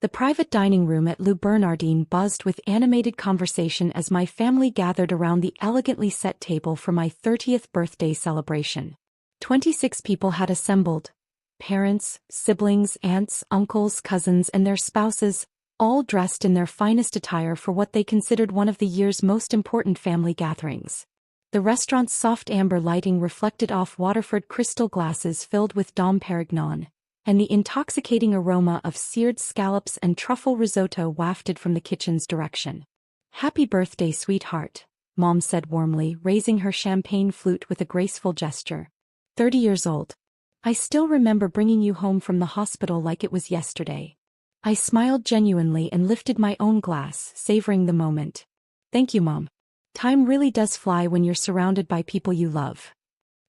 The private dining room at Le Bernardin buzzed with animated conversation as my family gathered around the elegantly set table for my 30th birthday celebration. 26 people had assembled. Parents, siblings, aunts, uncles, cousins, and their spouses, all dressed in their finest attire for what they considered one of the year's most important family gatherings. The restaurant's soft amber lighting reflected off Waterford crystal glasses filled with Dom Perignon, and the intoxicating aroma of seared scallops and truffle risotto wafted from the kitchen's direction. "Happy birthday, sweetheart," Mom said warmly, raising her champagne flute with a graceful gesture. 30 years old. I still remember bringing you home from the hospital like it was yesterday. I smiled genuinely and lifted my own glass, savoring the moment. Thank you, Mom. Time really does fly when you're surrounded by people you love.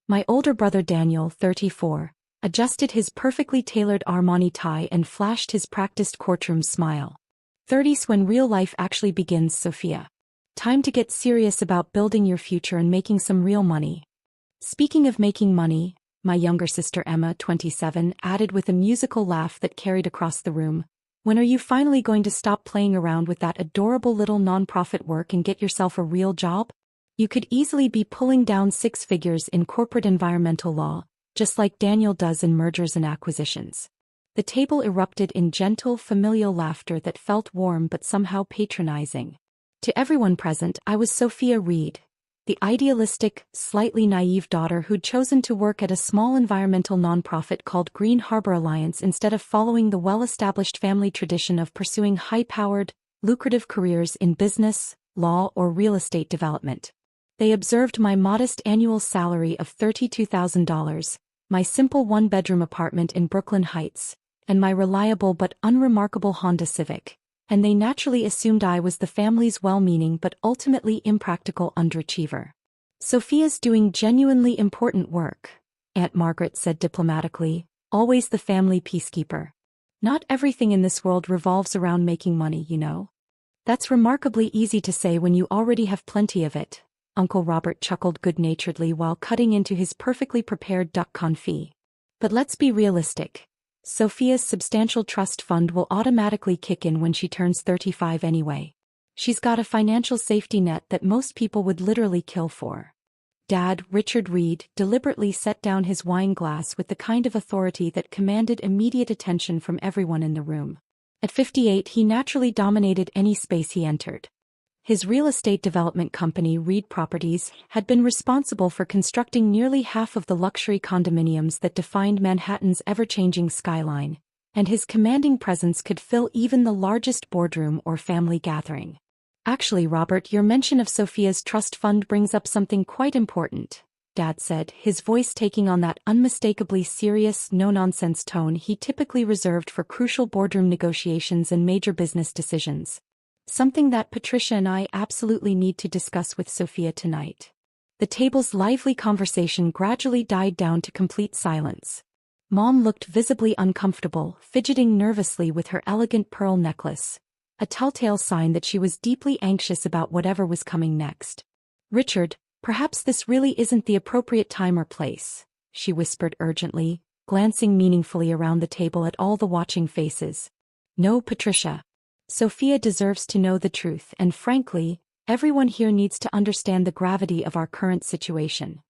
My older brother Daniel, 34, adjusted his perfectly tailored Armani tie and flashed his practiced courtroom smile. 30's when real life actually begins, Sophia. Time to get serious about building your future and making some real money. Speaking of making money, my younger sister Emma, 27, added with a musical laugh that carried across the room, when are you finally going to stop playing around with that adorable little nonprofit work and get yourself a real job? You could easily be pulling down six figures in corporate environmental law, just like Daniel does in mergers and acquisitions. The table erupted in gentle, familial laughter that felt warm but somehow patronizing. To everyone present, I was Sophia Reed, the idealistic, slightly naive daughter who'd chosen to work at a small environmental nonprofit called Green Harbor Alliance instead of following the well-established family tradition of pursuing high-powered, lucrative careers in business, law, or real estate development. They observed my modest annual salary of $32,000, my simple one-bedroom apartment in Brooklyn Heights, and my reliable but unremarkable Honda Civic, and they naturally assumed I was the family's well-meaning but ultimately impractical underachiever. "Sophia's doing genuinely important work," Aunt Margaret said diplomatically, always the family peacekeeper. "Not everything in this world revolves around making money, you know. That's remarkably easy to say when you already have plenty of it," Uncle Robert chuckled good-naturedly while cutting into his perfectly prepared duck confit. "But let's be realistic. Sophia's substantial trust fund will automatically kick in when she turns 35 anyway. She's got a financial safety net that most people would literally kill for." Dad, Richard Reed, deliberately set down his wine glass with the kind of authority that commanded immediate attention from everyone in the room. At 58, he naturally dominated any space he entered. His real estate development company, Reed Properties, had been responsible for constructing nearly half of the luxury condominiums that defined Manhattan's ever-changing skyline, and his commanding presence could fill even the largest boardroom or family gathering. "Actually, Robert, your mention of Sophia's trust fund brings up something quite important," Dad said, his voice taking on that unmistakably serious, no-nonsense tone he typically reserved for crucial boardroom negotiations and major business decisions. "Something that Patricia and I absolutely need to discuss with Sophia tonight." The table's lively conversation gradually died down to complete silence. Mom looked visibly uncomfortable, fidgeting nervously with her elegant pearl necklace, a telltale sign that she was deeply anxious about whatever was coming next. "Richard, perhaps this really isn't the appropriate time or place," she whispered urgently, glancing meaningfully around the table at all the watching faces. "No, Patricia. Sophia deserves to know the truth, and frankly, everyone here needs to understand the gravity of our current situation."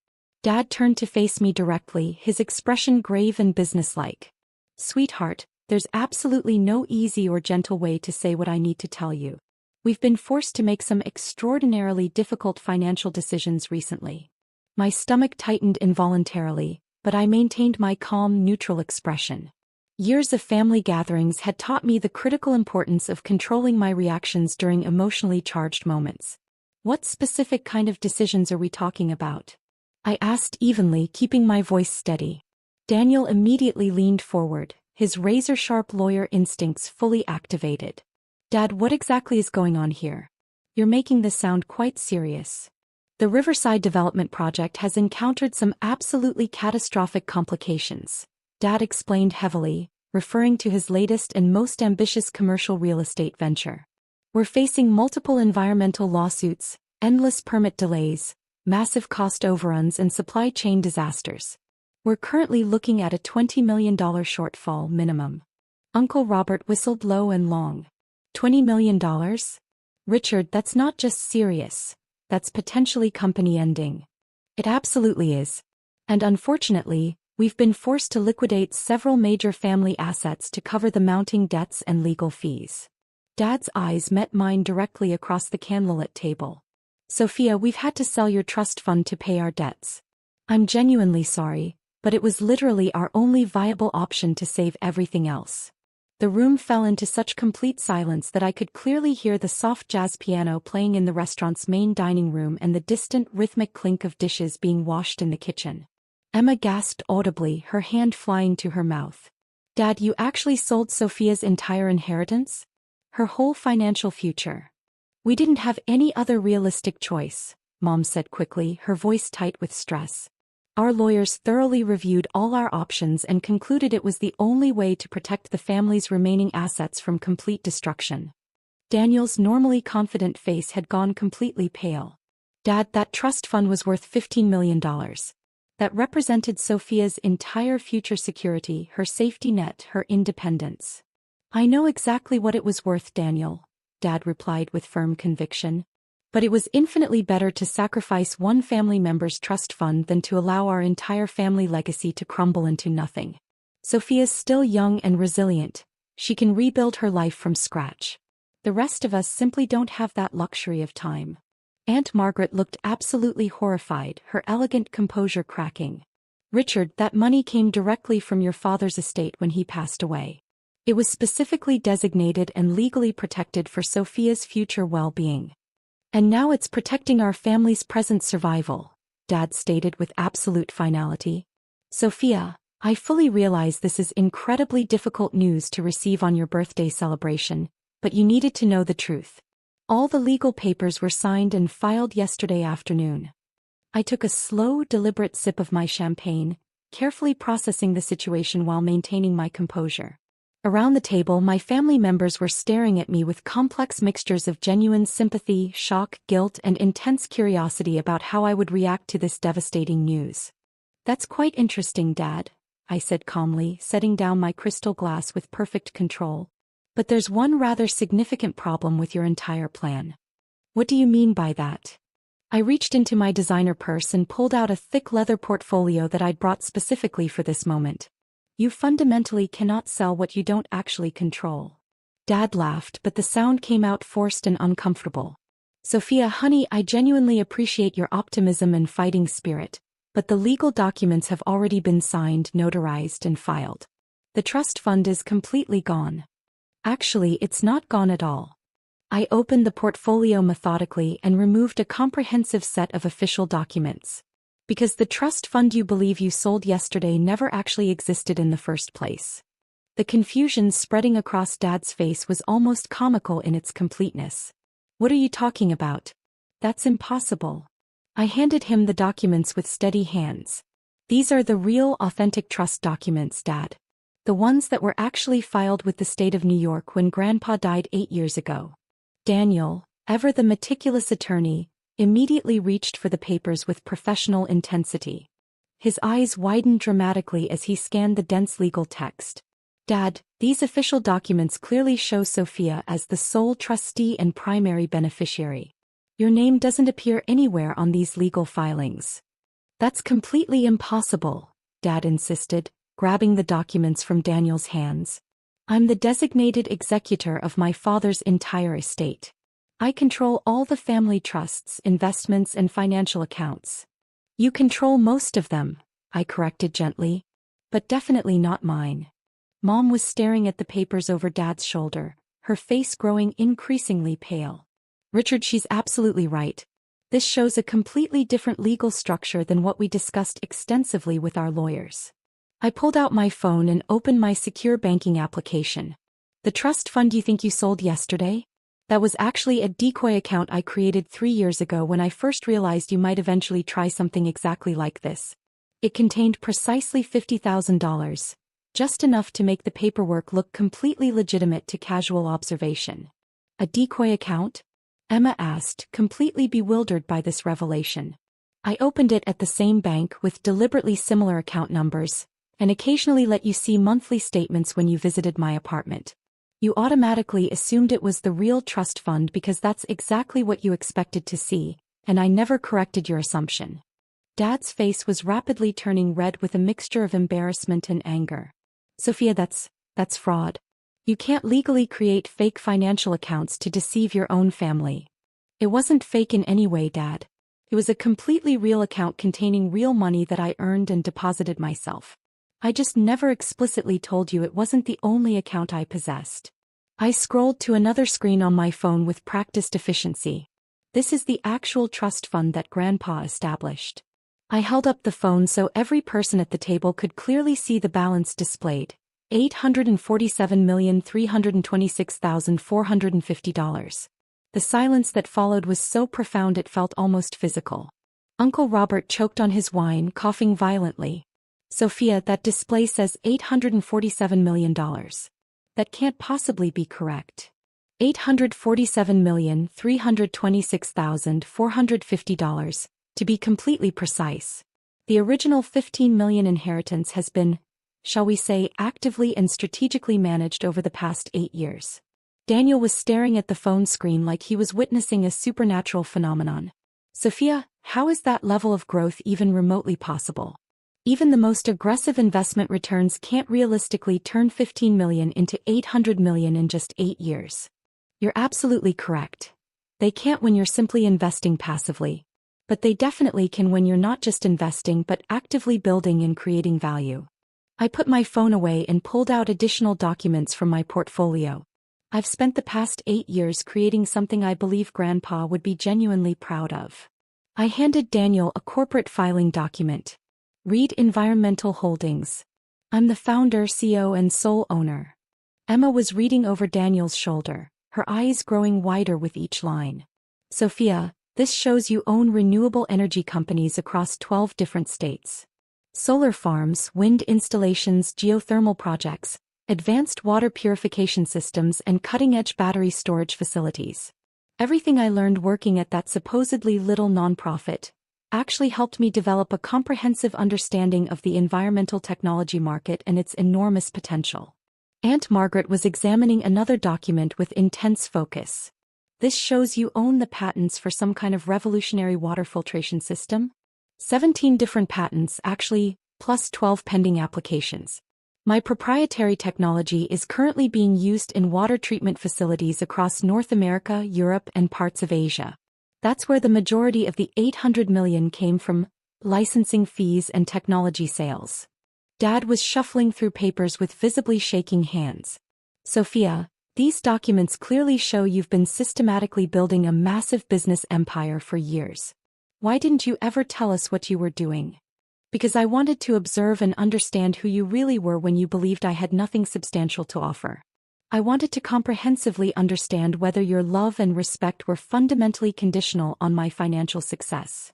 Dad turned to face me directly, his expression grave and businesslike. "Sweetheart, there's absolutely no easy or gentle way to say what I need to tell you. We've been forced to make some extraordinarily difficult financial decisions recently." My stomach tightened involuntarily, but I maintained my calm, neutral expression. Years of family gatherings had taught me the critical importance of controlling my reactions during emotionally charged moments. "What specific kind of decisions are we talking about?" I asked evenly, keeping my voice steady. Daniel immediately leaned forward, his razor-sharp lawyer instincts fully activated. "Dad, what exactly is going on here? You're making this sound quite serious." "The Riverside Development Project has encountered some absolutely catastrophic complications," Dad explained heavily, referring to his latest and most ambitious commercial real estate venture. "We're facing multiple environmental lawsuits, endless permit delays, massive cost overruns, and supply chain disasters. We're currently looking at a $20 million shortfall minimum." Uncle Robert whistled low and long. $20 million? Richard, that's not just serious. That's potentially company ending. It absolutely is. And unfortunately, we've been forced to liquidate several major family assets to cover the mounting debts and legal fees. Dad's eyes met mine directly across the candlelit table. Sophia, we've had to sell your trust fund to pay our debts. I'm genuinely sorry, but it was literally our only viable option to save everything else. The room fell into such complete silence that I could clearly hear the soft jazz piano playing in the restaurant's main dining room and the distant rhythmic clink of dishes being washed in the kitchen. Emma gasped audibly, her hand flying to her mouth. Dad, you actually sold Sophia's entire inheritance? Her whole financial future. We didn't have any other realistic choice, Mom said quickly, her voice tight with stress. Our lawyers thoroughly reviewed all our options and concluded it was the only way to protect the family's remaining assets from complete destruction. Daniel's normally confident face had gone completely pale. Dad, that trust fund was worth $15 million. That represented Sophia's entire future security, her safety net, her independence. I know exactly what it was worth, Daniel, Dad replied with firm conviction. But it was infinitely better to sacrifice one family member's trust fund than to allow our entire family legacy to crumble into nothing. Sophia's still young and resilient. She can rebuild her life from scratch. The rest of us simply don't have that luxury of time. Aunt Margaret looked absolutely horrified, her elegant composure cracking. Richard, that money came directly from your father's estate when he passed away. It was specifically designated and legally protected for Sophia's future well-being. And now it's protecting our family's present survival, Dad stated with absolute finality. Sophia, I fully realize this is incredibly difficult news to receive on your birthday celebration, but you needed to know the truth. All the legal papers were signed and filed yesterday afternoon. I took a slow, deliberate sip of my champagne, carefully processing the situation while maintaining my composure. Around the table, my family members were staring at me with complex mixtures of genuine sympathy, shock, guilt, and intense curiosity about how I would react to this devastating news. That's quite interesting, Dad, I said calmly, setting down my crystal glass with perfect control. But there's one rather significant problem with your entire plan. What do you mean by that? I reached into my designer purse and pulled out a thick leather portfolio that I'd brought specifically for this moment. You fundamentally cannot sell what you don't actually control. Dad laughed, but the sound came out forced and uncomfortable. Sophia, honey, I genuinely appreciate your optimism and fighting spirit, but the legal documents have already been signed, notarized, and filed. The trust fund is completely gone. Actually, it's not gone at all. I opened the portfolio methodically and removed a comprehensive set of official documents. Because the trust fund you believe you sold yesterday never actually existed in the first place. The confusion spreading across Dad's face was almost comical in its completeness. What are you talking about? That's impossible. I handed him the documents with steady hands. These are the real, authentic trust documents, Dad. The ones that were actually filed with the state of New York when Grandpa died 8 years ago. Daniel, ever the meticulous attorney, immediately reached for the papers with professional intensity. His eyes widened dramatically as he scanned the dense legal text. Dad, these official documents clearly show Sophia as the sole trustee and primary beneficiary. Your name doesn't appear anywhere on these legal filings. That's completely impossible, Dad insisted, grabbing the documents from Daniel's hands. I'm the designated executor of my father's entire estate. I control all the family trusts, investments, and financial accounts. You control most of them, I corrected gently. But definitely not mine. Mom was staring at the papers over Dad's shoulder, her face growing increasingly pale. Richard, she's absolutely right. This shows a completely different legal structure than what we discussed extensively with our lawyers. I pulled out my phone and opened my secure banking application. The trust fund you think you sold yesterday? That was actually a decoy account I created 3 years ago when I first realized you might eventually try something exactly like this. It contained precisely $50,000, just enough to make the paperwork look completely legitimate to casual observation. A decoy account? Emma asked, completely bewildered by this revelation. I opened it at the same bank with deliberately similar account numbers, and occasionally let you see monthly statements when you visited my apartment. You automatically assumed it was the real trust fund because that's exactly what you expected to see, and I never corrected your assumption. Dad's face was rapidly turning red with a mixture of embarrassment and anger. Sophia, that's fraud. You can't legally create fake financial accounts to deceive your own family. It wasn't fake in any way, Dad. It was a completely real account containing real money that I earned and deposited myself. I just never explicitly told you it wasn't the only account I possessed. I scrolled to another screen on my phone with practiced efficiency. This is the actual trust fund that Grandpa established. I held up the phone so every person at the table could clearly see the balance displayed. $847,326,450. The silence that followed was so profound it felt almost physical. Uncle Robert choked on his wine, coughing violently. Sophia, that display says $847 million. That can't possibly be correct. $847,326,450, to be completely precise. The original $15 million inheritance has been, shall we say, actively and strategically managed over the past 8 years. Daniel was staring at the phone screen like he was witnessing a supernatural phenomenon. Sophia, how is that level of growth even remotely possible? Even the most aggressive investment returns can't realistically turn $15 million into $800 million in just 8 years. You're absolutely correct. They can't when you're simply investing passively. But they definitely can when you're not just investing but actively building and creating value. I put my phone away and pulled out additional documents from my portfolio. I've spent the past 8 years creating something I believe Grandpa would be genuinely proud of. I handed Daniel a corporate filing document. Read Environmental Holdings. I'm the founder, CEO, and sole owner. Emma was reading over Daniel's shoulder, her eyes growing wider with each line. Sophia, this shows you own renewable energy companies across 12 different states. Solar farms, wind installations, geothermal projects, advanced water purification systems, and cutting-edge battery storage facilities. Everything I learned working at that supposedly little nonprofit actually helped me develop a comprehensive understanding of the environmental technology market and its enormous potential. Aunt Margaret was examining another document with intense focus. This shows you own the patents for some kind of revolutionary water filtration system? 17 different patents, actually, plus 12 pending applications. My proprietary technology is currently being used in water treatment facilities across North America, Europe, and parts of Asia. That's where the majority of the $800 million came from, licensing fees and technology sales. Dad was shuffling through papers with visibly shaking hands. Sophia, these documents clearly show you've been systematically building a massive business empire for years. Why didn't you ever tell us what you were doing? Because I wanted to observe and understand who you really were when you believed I had nothing substantial to offer. I wanted to comprehensively understand whether your love and respect were fundamentally conditional on my financial success.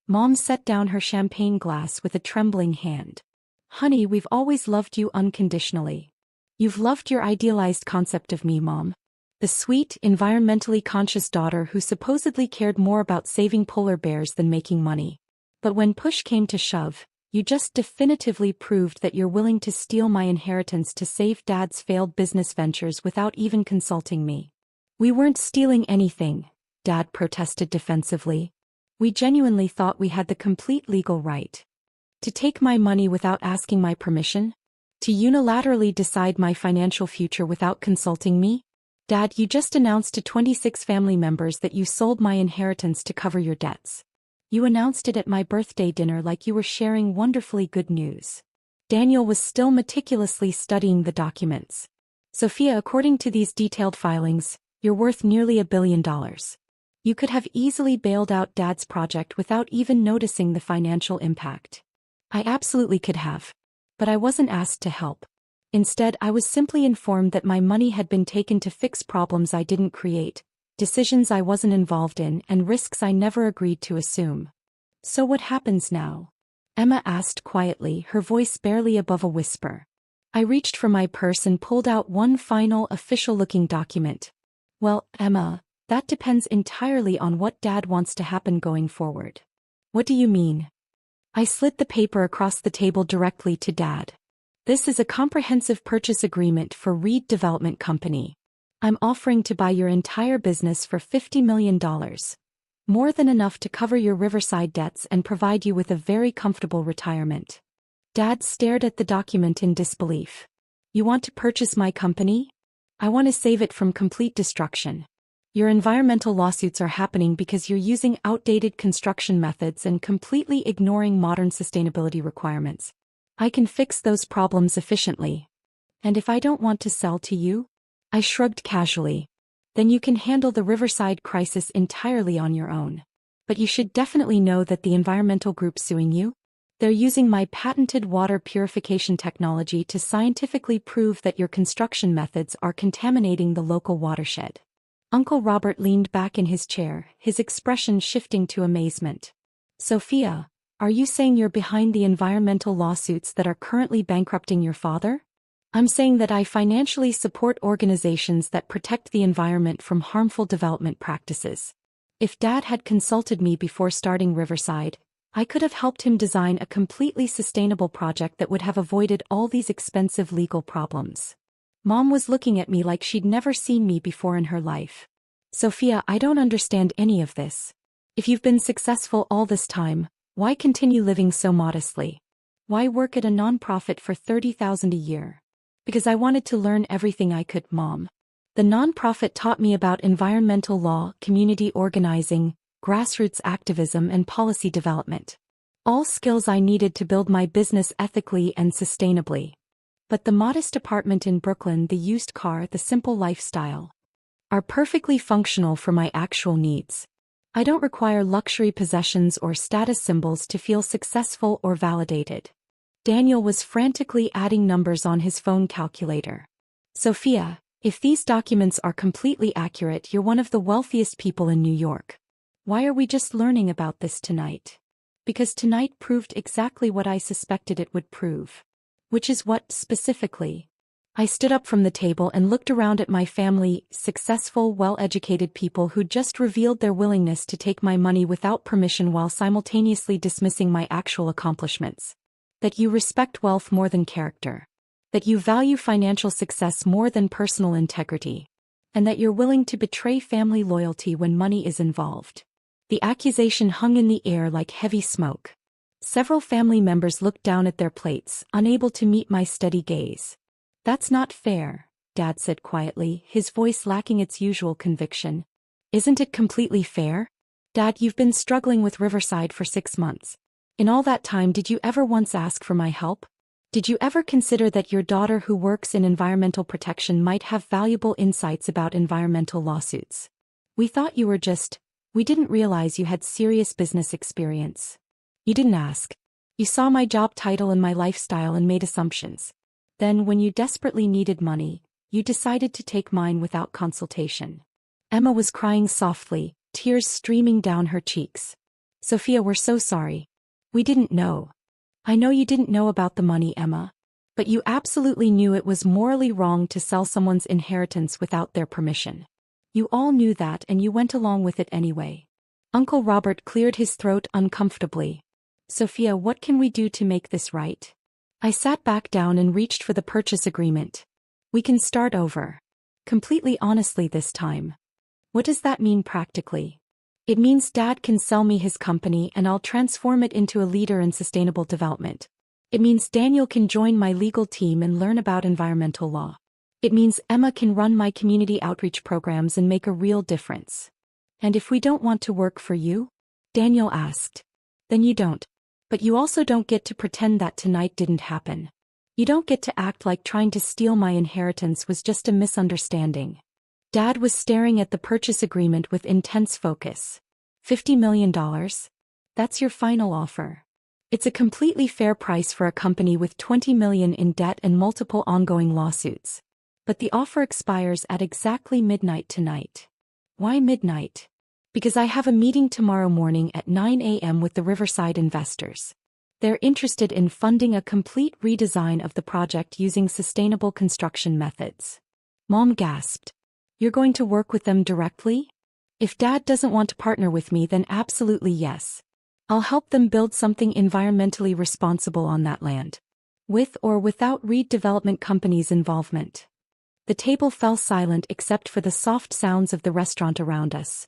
Mom set down her champagne glass with a trembling hand. Honey, we've always loved you unconditionally. You've loved your idealized concept of me, Mom. The sweet, environmentally conscious daughter who supposedly cared more about saving polar bears than making money. But when push came to shove, you just definitively proved that you're willing to steal my inheritance to save Dad's failed business ventures without even consulting me. We weren't stealing anything, Dad protested defensively. We genuinely thought we had the complete legal right to take my money without asking my permission, to unilaterally decide my financial future without consulting me. Dad, you just announced to 26 family members that you sold my inheritance to cover your debts. You announced it at my birthday dinner like you were sharing wonderfully good news. Daniel was still meticulously studying the documents. Sophia, according to these detailed filings, you're worth nearly $1 billion. You could have easily bailed out Dad's project without even noticing the financial impact. I absolutely could have. But I wasn't asked to help. Instead, I was simply informed that my money had been taken to fix problems I didn't create, decisions I wasn't involved in, and risks I never agreed to assume. So what happens now? Emma asked quietly, her voice barely above a whisper. I reached for my purse and pulled out one final official-looking document. Well, Emma, that depends entirely on what Dad wants to happen going forward. What do you mean? I slid the paper across the table directly to Dad. This is a comprehensive purchase agreement for Reed Development Company. I'm offering to buy your entire business for $50 million. More than enough to cover your Riverside debts and provide you with a very comfortable retirement. Dad stared at the document in disbelief. You want to purchase my company? I want to save it from complete destruction. Your environmental lawsuits are happening because you're using outdated construction methods and completely ignoring modern sustainability requirements. I can fix those problems efficiently. And if I don't want to sell to you? I shrugged casually. Then you can handle the Riverside crisis entirely on your own. But you should definitely know that the environmental group suing you? They're using my patented water purification technology to scientifically prove that your construction methods are contaminating the local watershed. Uncle Robert leaned back in his chair, his expression shifting to amazement. Sophia, are you saying you're behind the environmental lawsuits that are currently bankrupting your father? I'm saying that I financially support organizations that protect the environment from harmful development practices. If Dad had consulted me before starting Riverside, I could have helped him design a completely sustainable project that would have avoided all these expensive legal problems. Mom was looking at me like she'd never seen me before in her life. Sophia, I don't understand any of this. If you've been successful all this time, why continue living so modestly? Why work at a nonprofit for $30,000 a year? Because I wanted to learn everything I could, Mom. The nonprofit taught me about environmental law, community organizing, grassroots activism and policy development. All skills I needed to build my business ethically and sustainably. But the modest apartment in Brooklyn, the used car, the simple lifestyle are perfectly functional for my actual needs. I don't require luxury possessions or status symbols to feel successful or validated. Daniel was frantically adding numbers on his phone calculator. Sophia, if these documents are completely accurate, you're one of the wealthiest people in New York. Why are we just learning about this tonight? Because tonight proved exactly what I suspected it would prove. Which is what, specifically? I stood up from the table and looked around at my family, successful, well-educated people who just revealed their willingness to take my money without permission while simultaneously dismissing my actual accomplishments. That you respect wealth more than character. That you value financial success more than personal integrity. And that you're willing to betray family loyalty when money is involved. The accusation hung in the air like heavy smoke. Several family members looked down at their plates, unable to meet my steady gaze. That's not fair, Dad said quietly, his voice lacking its usual conviction. Isn't it completely fair? Dad, you've been struggling with Riverside for 6 months. In all that time, did you ever once ask for my help? Did you ever consider that your daughter who works in environmental protection might have valuable insights about environmental lawsuits? We thought you were we didn't realize you had serious business experience. You didn't ask. You saw my job title and my lifestyle and made assumptions. Then, when you desperately needed money, you decided to take mine without consultation. Emma was crying softly, tears streaming down her cheeks. Sophia, we're so sorry. We didn't know. I know you didn't know about the money, Emma. But you absolutely knew it was morally wrong to sell someone's inheritance without their permission. You all knew that and you went along with it anyway. Uncle Robert cleared his throat uncomfortably. Sophia, what can we do to make this right? I sat back down and reached for the purchase agreement. We can start over. Completely honestly this time. What does that mean practically? It means Dad can sell me his company and I'll transform it into a leader in sustainable development. It means Daniel can join my legal team and learn about environmental law. It means Emma can run my community outreach programs and make a real difference. And if we don't want to work for you? Daniel asked. Then you don't. But you also don't get to pretend that tonight didn't happen. You don't get to act like trying to steal my inheritance was just a misunderstanding. Dad was staring at the purchase agreement with intense focus. $50 million? That's your final offer. It's a completely fair price for a company with $20 million in debt and multiple ongoing lawsuits. But the offer expires at exactly midnight tonight. Why midnight? Because I have a meeting tomorrow morning at 9 a.m. with the Riverside investors. They're interested in funding a complete redesign of the project using sustainable construction methods. Mom gasped. You're going to work with them directly? If Dad doesn't want to partner with me, then absolutely yes. I'll help them build something environmentally responsible on that land. with or without Reed Development Company's involvement. The table fell silent except for the soft sounds of the restaurant around us.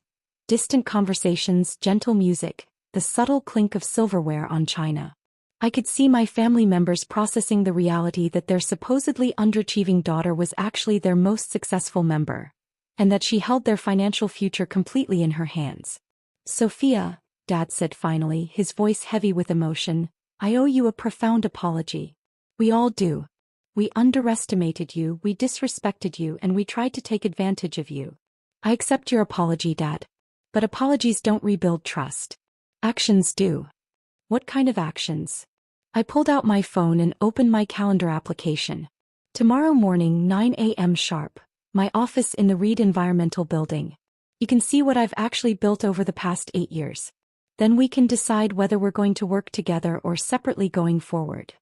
Distant conversations, gentle music, the subtle clink of silverware on china. I could see my family members processing the reality that their supposedly underachieving daughter was actually their most successful member, and that she held their financial future completely in her hands. "Sophia," Dad said finally, his voice heavy with emotion, "I owe you a profound apology. We all do. We underestimated you, we disrespected you, and we tried to take advantage of you. I accept your apology, Dad. But apologies don't rebuild trust. Actions do." "What kind of actions?" I pulled out my phone and opened my calendar application. "Tomorrow morning, 9 a.m. sharp, my office in the Reed Environmental Building. You can see what I've actually built over the past 8 years. Then we can decide whether we're going to work together or separately going forward."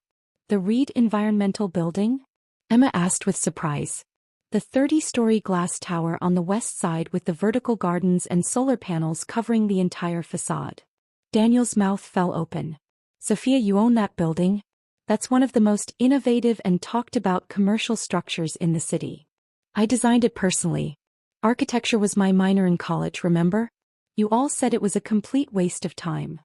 "The Reed Environmental Building?" Emma asked with surprise. "The 30-story glass tower on the west side with the vertical gardens and solar panels covering the entire facade." Daniel's mouth fell open. "Sophia, you own that building? That's one of the most innovative and talked-about commercial structures in the city. I designed it personally. Architecture was my minor in college, remember? You all said it was a complete waste of time."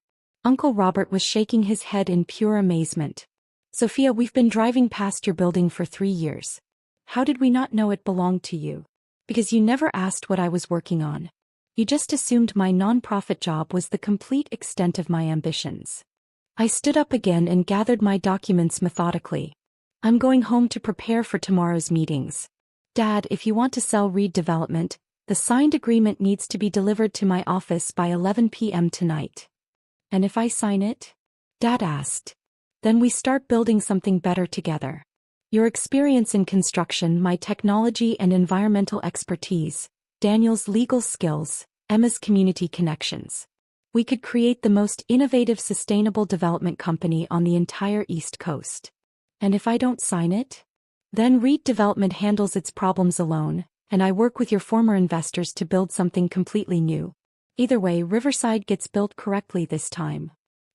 Uncle Robert was shaking his head in pure amazement. "Sophia, we've been driving past your building for 3 years. How did we not know it belonged to you? Because you never asked what I was working on. You just assumed my nonprofit job was the complete extent of my ambitions." I stood up again and gathered my documents methodically. "I'm going home to prepare for tomorrow's meetings. Dad, if you want to sell Reed Development, the signed agreement needs to be delivered to my office by 11 p.m. tonight." "And if I sign it?" Dad asked. "Then we start building something better together. Your experience in construction, my technology and environmental expertise, Daniel's legal skills, Emma's community connections. We could create the most innovative sustainable development company on the entire East Coast. And if I don't sign it? Then Reed Development handles its problems alone, and I work with your former investors to build something completely new. Either way, Riverside gets built correctly this time."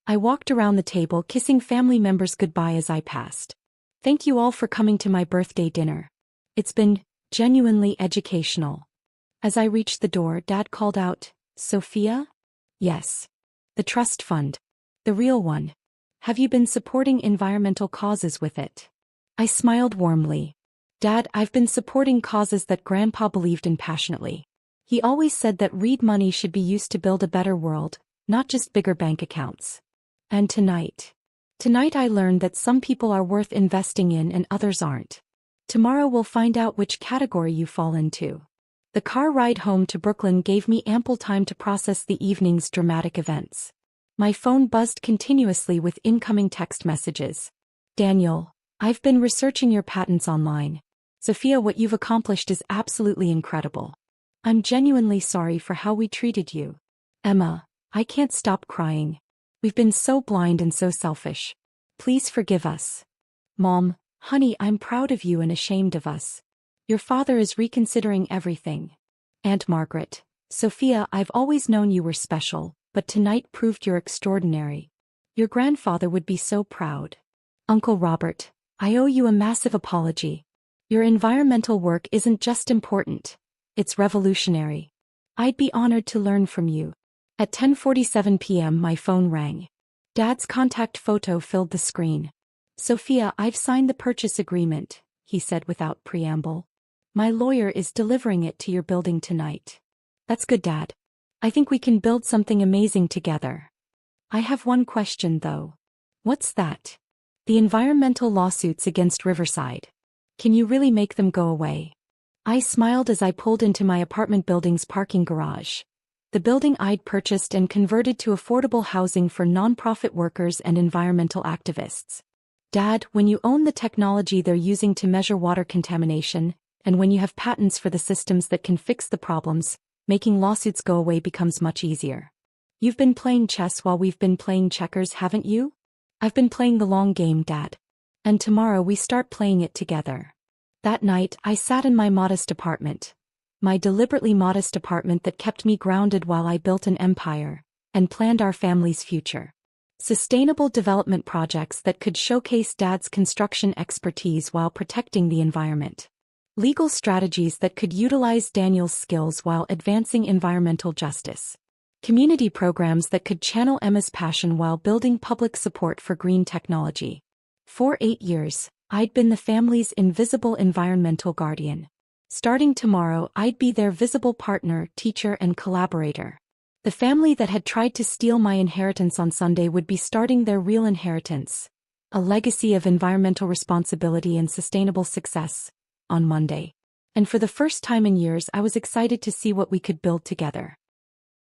I walked around the table kissing family members goodbye as I passed. "Thank you all for coming to my birthday dinner. It's been genuinely educational." As I reached the door, Dad called out, "Sophia?" "Yes. The trust fund. The real one. Have you been supporting environmental causes with it?" I smiled warmly. "Dad, I've been supporting causes that Grandpa believed in passionately. He always said that Reed money should be used to build a better world, not just bigger bank accounts. And tonight I learned that some people are worth investing in and others aren't. Tomorrow we'll find out which category you fall into." The car ride home to Brooklyn gave me ample time to process the evening's dramatic events. My phone buzzed continuously with incoming text messages. "Daniel, I've been researching your patents online. Sophia, what you've accomplished is absolutely incredible. I'm genuinely sorry for how we treated you. Emma, I can't stop crying. We've been so blind and so selfish. Please forgive us. Mom, honey, I'm proud of you and ashamed of us. Your father is reconsidering everything. Aunt Margaret, Sophia, I've always known you were special, but tonight proved you're extraordinary. Your grandfather would be so proud. Uncle Robert, I owe you a massive apology. Your environmental work isn't just important, it's revolutionary. I'd be honored to learn from you." At 10:47 p.m. my phone rang. Dad's contact photo filled the screen. "Sophia, I've signed the purchase agreement," he said without preamble. "My lawyer is delivering it to your building tonight." "That's good, Dad. I think we can build something amazing together. I have one question though." "What's that?" "The environmental lawsuits against Riverside. Can you really make them go away?" I smiled as I pulled into my apartment building's parking garage. The building I'd purchased and converted to affordable housing for nonprofit workers and environmental activists. "Dad, when you own the technology they're using to measure water contamination, and when you have patents for the systems that can fix the problems, making lawsuits go away becomes much easier. You've been playing chess while we've been playing checkers, haven't you?" "I've been playing the long game, Dad. And tomorrow we start playing it together." That night, I sat in my modest apartment. My deliberately modest apartment that kept me grounded while I built an empire and planned our family's future. Sustainable development projects that could showcase Dad's construction expertise while protecting the environment. Legal strategies that could utilize Daniel's skills while advancing environmental justice. Community programs that could channel Emma's passion while building public support for green technology. For 8 years, I'd been the family's invisible environmental guardian. Starting tomorrow, I'd be their visible partner, teacher, and collaborator. The family that had tried to steal my inheritance on Sunday would be starting their real inheritance, a legacy of environmental responsibility and sustainable success, on Monday. And for the first time in years, I was excited to see what we could build together.